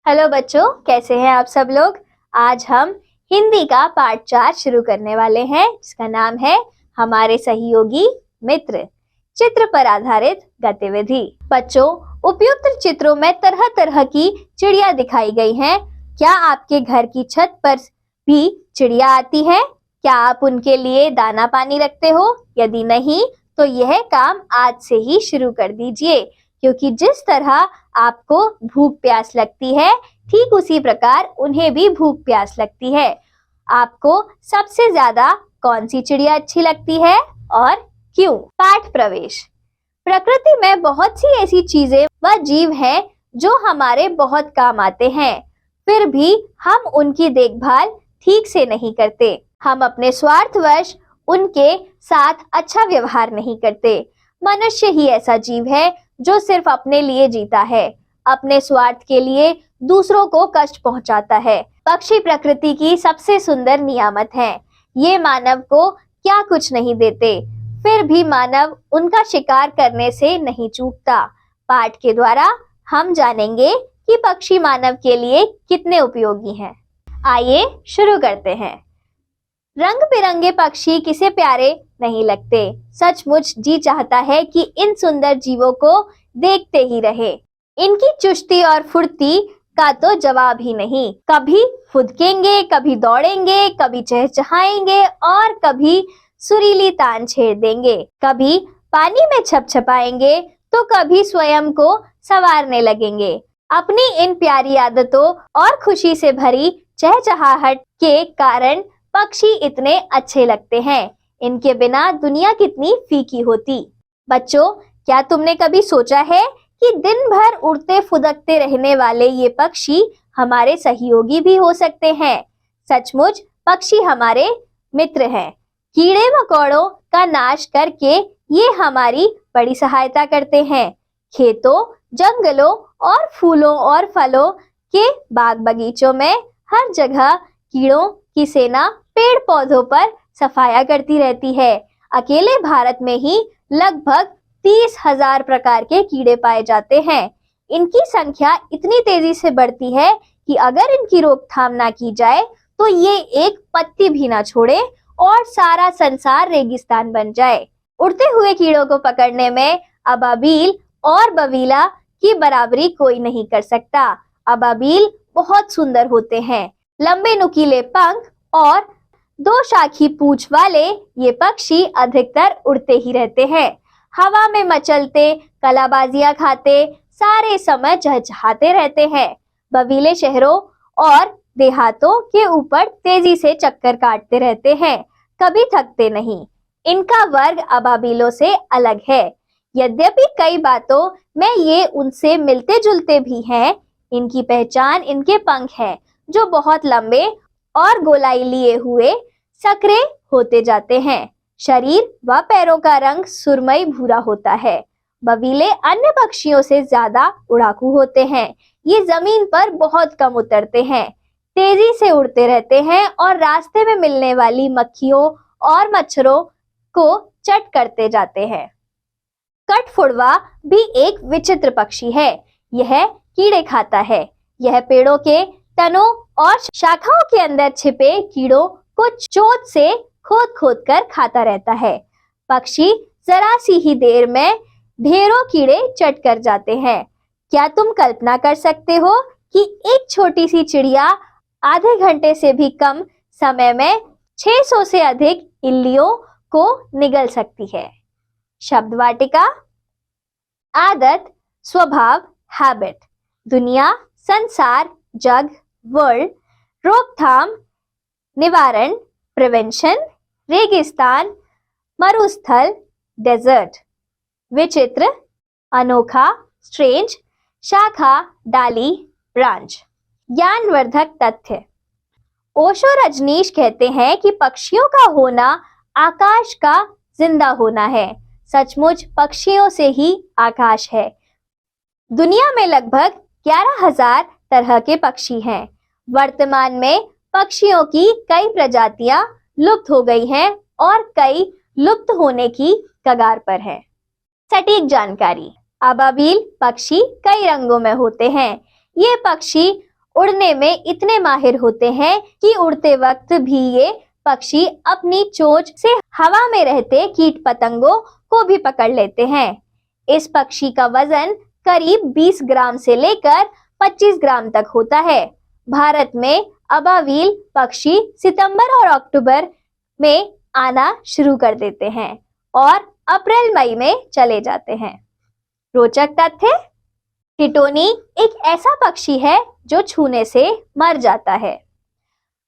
Hello बच्चों, कैसे हैं आप सब लोग। आज हम हिंदी का पाठ 4 शुरू करने वाले हैं, जिसका नाम है हमारे सहयोगी मित्र। चित्र पर आधारित गतिविधि। बच्चों, उपयुक्त चित्रों में तरह तरह की चिड़िया दिखाई गई हैं। क्या आपके घर की छत पर भी चिड़िया आती है? क्या आप उनके लिए दाना पानी रखते हो? यदि नहीं तो यह काम आज से ही शुरू कर दीजिए, क्योंकि जिस तरह आपको भूख प्यास लगती है, ठीक उसी प्रकार उन्हें भी भूख प्यास लगती है। आपको सबसे ज्यादा कौन सी चिड़िया अच्छी लगती है और क्यों? पाठ प्रवेश। प्रकृति में बहुत सी ऐसी चीजें व जीव हैं जो हमारे बहुत काम आते हैं, फिर भी हम उनकी देखभाल ठीक से नहीं करते। हम अपने स्वार्थवश उनके साथ अच्छा व्यवहार नहीं करते। मनुष्य ही ऐसा जीव है जो सिर्फ अपने लिए जीता है, अपने स्वार्थ के लिए दूसरों को कष्ट पहुंचाता है। पक्षी प्रकृति की सबसे सुंदर नियामत हैं। ये मानव को क्या कुछ नहीं देते, फिर भी मानव उनका शिकार करने से नहीं चूकता। पाठ के द्वारा हम जानेंगे कि पक्षी मानव के लिए कितने उपयोगी हैं। आइए शुरू करते हैं। रंग बिरंगे पक्षी किसे प्यारे नहीं लगते। सचमुच जी चाहता है कि इन सुंदर जीवों को देखते ही रहे। इनकी चुस्ती और फुर्ती का तो जवाब ही नहीं। कभी फुदकेंगे, कभी दौड़ेंगे, कभी चहचहाएंगे और कभी सुरीली तान छेड़ देंगे। कभी पानी में छपछपाएंगे तो कभी स्वयं को संवारने लगेंगे। अपनी इन प्यारी आदतों और खुशी से भरी चहचहाहट के कारण पक्षी इतने अच्छे लगते हैं। इनके बिना दुनिया कितनी फीकी होती। बच्चों, क्या तुमने कभी सोचा है कि दिन भर उड़ते फुदकते रहने वाले ये पक्षी हमारे सहयोगी भी हो सकते हैं। सचमुच पक्षी हमारे मित्र हैं। कीड़े मकोड़ों का नाश करके ये हमारी बड़ी सहायता करते हैं। खेतों, जंगलों और फूलों और फलों के बाग बगीचों में हर जगह कीड़ों की सेना पेड़ पौधों पर सफाया करती रहती है। अकेले भारत में ही लगभग 30,000 प्रकार के कीड़े पाए जाते हैं। इनकी संख्या इतनी तेजी से बढ़ती है कि अगर इनकी रोकथाम ना की जाए तो ये एक पत्ती भी ना छोड़े और सारा संसार रेगिस्तान बन जाए। उड़ते हुए कीड़ों को पकड़ने में अबाबील और बवीला की बराबरी कोई नहीं कर सकता। अबाबील बहुत सुंदर होते हैं। लंबे नुकीले पंख और 2 शाखी पूंछ वाले ये पक्षी अधिकतर उड़ते ही रहते हैं। हवा में मचलते, कलाबाजियां खाते, सारे समय चहचहाते रहते हैं। बवीले शहरों और देहातों के ऊपर तेजी से चक्कर काटते रहते हैं, कभी थकते नहीं। इनका वर्ग अबाबीलों से अलग है। यद्यपि कई बातों में ये उनसे मिलते जुलते भी हैं। इनकी पहचान इनके पंख हैं, जो बहुत लंबे और गोलाई लिए हुए संकरे होते जाते हैं। शरीर व पैरों का रंग सुरमई भूरा होता है। बवीले अन्य पक्षियों से ज्यादा उड़ाकू होते हैं। ये जमीन पर बहुत कम उतरते हैं, तेजी से उड़ते रहते हैं और रास्ते में मिलने वाली मक्खियों और मच्छरों को चट करते जाते हैं। कठफुड़वा भी एक विचित्र पक्षी है। यह कीड़े खाता है। यह पेड़ों के तनों और शाखाओं के अंदर छिपे कीड़ों को चोंच से खोद खोद कर खाता रहता है। पक्षी जरा सी ही देर में ढेरों कीड़े चट कर जाते हैं। क्या तुम कल्पना कर सकते हो कि एक छोटी सी चिड़िया आधे घंटे से भी कम समय में 600 से अधिक इल्लियों को निगल सकती है। शब्द वाटिका। आदत, स्वभाव, हैबिट। दुनिया, संसार, जग, वर्ल्ड। रोकथाम, निवारण, प्रिवेंशन। रेगिस्तान, मरुस्थल, डेजर्ट। विचित्र, अनोखा, स्ट्रेंज। शाखा, डाली, ब्रांच। ज्ञानवर्धक तथ्य। ओशो रजनीश कहते हैं कि पक्षियों का होना आकाश का जिंदा होना है। सचमुच पक्षियों से ही आकाश है। दुनिया में लगभग 11,000 तरह के पक्षी हैं। वर्तमान में पक्षियों की कई प्रजातियां लुप्त हो गई हैं और कई लुप्त होने की कगार पर हैं। सटीक जानकारी। अबाबील पक्षी कई रंगों में होते हैं। ये पक्षी उड़ने में इतने माहिर होते हैं कि उड़ते वक्त भी ये पक्षी अपनी चोंच से हवा में रहते कीट पतंगों को भी पकड़ लेते हैं। इस पक्षी का वजन करीब 20 ग्राम से लेकर 25 ग्राम तक होता है। भारत में अबाविल पक्षी सितंबर और अक्टूबर में आना शुरू कर देते हैं और अप्रैल मई में चले जाते हैं। रोचक तथ्य, टिटोनी एक ऐसा पक्षी है जो छूने से मर जाता है।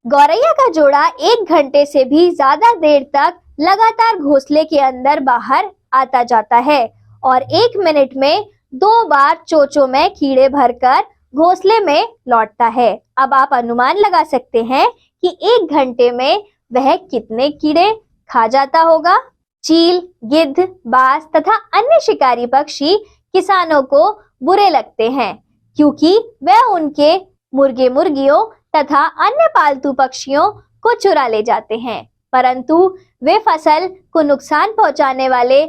गौरैया का जोड़ा 1 घंटे से भी ज्यादा देर तक लगातार घोंसले के अंदर बाहर आता जाता है और 1 मिनट में 2 बार चोंचों में कीड़े भरकर घोंसले में लौटता है। अब आप अनुमान लगा सकते हैं कि 1 घंटे में वह कितने कीड़े खा जाता होगा। चील, गिद्ध, बाज तथा अन्य शिकारी पक्षी किसानों को बुरे लगते हैं क्योंकि वह उनके मुर्गे मुर्गियों तथा अन्य पालतू पक्षियों को चुरा ले जाते हैं, परंतु वे फसल को नुकसान पहुंचाने वाले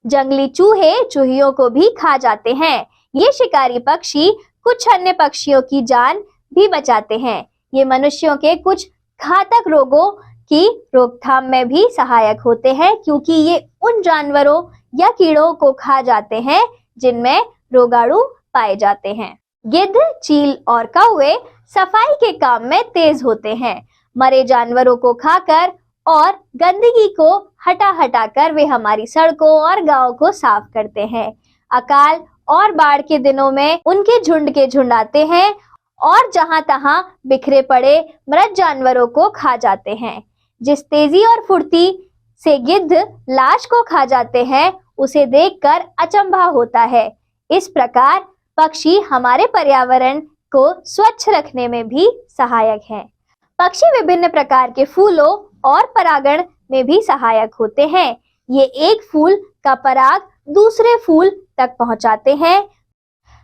जंगली चूहे चूहियों को भी खा जाते हैं। ये शिकारी पक्षी कुछ अन्य पक्षियों की जान भी बचाते हैं। ये मनुष्यों के कुछ घातक रोगों की रोकथाम में भी सहायक होते हैं क्योंकि ये उन जानवरों या कीड़ों को खा जाते हैं जिनमें रोगाणु पाए जाते हैं। गिद्ध, चील और कौवे सफाई के काम में तेज होते हैं। मरे जानवरों को खाकर और गंदगी को हटा कर वे हमारी सड़कों और गांवों को साफ करते हैं। अकाल और बाढ़ के दिनों में उनके झुंड के झुंड आते हैं और जहां तहां बिखरे पड़े मृत जानवरों को खा जाते हैं। जिस तेजी और फुर्ती से गिद्ध लाश को खा जाते हैं उसे देखकर अचंभा होता है। इस प्रकार पक्षी हमारे पर्यावरण को स्वच्छ रखने में भी सहायक हैं। पक्षी विभिन्न प्रकार के फूलों और परागण में भी सहायक होते हैं। ये एक फूल का पराग दूसरे फूल तक पहुंचाते हैं।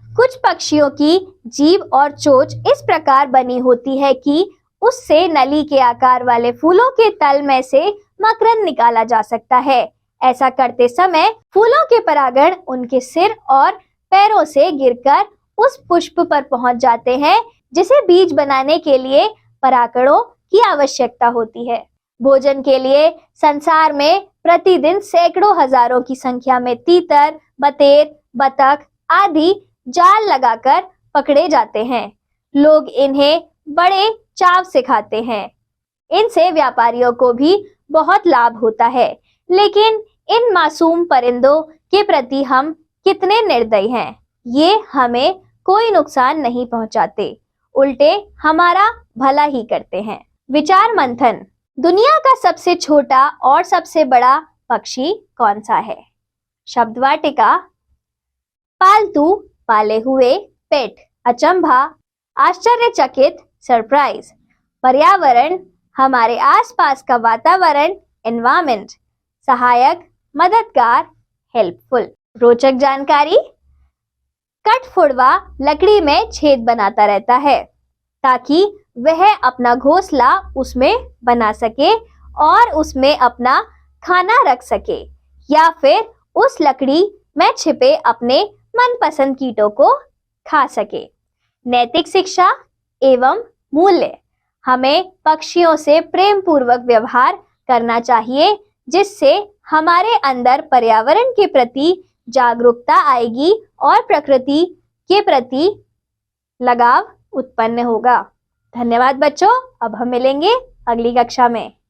कुछ पक्षियों की जीभ और चोंच इस प्रकार बनी होती है कि उससे नली के आकार वाले फूलों के तल में से मकरंद निकाला जा सकता है। ऐसा करते समय फूलों के परागण उनके सिर और पैरों से गिरकर उस पुष्प पर पहुंच जाते हैं जिसे बीज बनाने के लिए परागणों की आवश्यकता होती है। भोजन के लिए संसार में प्रतिदिन सैकड़ों हजारों की संख्या में तीतर, बटेर, बतख आदि जाल लगाकर पकड़े जाते हैं। लोग इन्हें बड़े चाव से खाते हैं। इनसे व्यापारियों को भी बहुत लाभ होता है, लेकिन इन मासूम परिंदों के प्रति हम कितने निर्दयी हैं। ये हमें कोई नुकसान नहीं पहुंचाते, उल्टे हमारा भला ही करते हैं। विचार मंथन, दुनिया का सबसे छोटा और सबसे बड़ा पक्षी कौन सा है? शब्द वाटिका, पालतू, पाले हुए, पेट, अचंभा, आश्चर्यचकित, सरप्राइज। पर्यावरण, हमारे आसपास का वातावरण, एनवायरनमेंट। सहायक, मददगार, हेल्पफुल। रोचक जानकारी, कठफोड़वा लकड़ी में छेद बनाता रहता है ताकि वह अपना घोंसला उसमें बना सके और उसमें अपना खाना रख सके या फिर उस लकड़ी में छिपे अपने मनपसंद कीटों को खा सके। नैतिक शिक्षा एवं मूल्य, हमें पक्षियों से प्रेम पूर्वक व्यवहार करना चाहिए जिससे हमारे अंदर पर्यावरण के प्रति जागरूकता आएगी और प्रकृति के प्रति लगाव उत्पन्न होगा। धन्यवाद बच्चों, अब हम मिलेंगे अगली कक्षा में।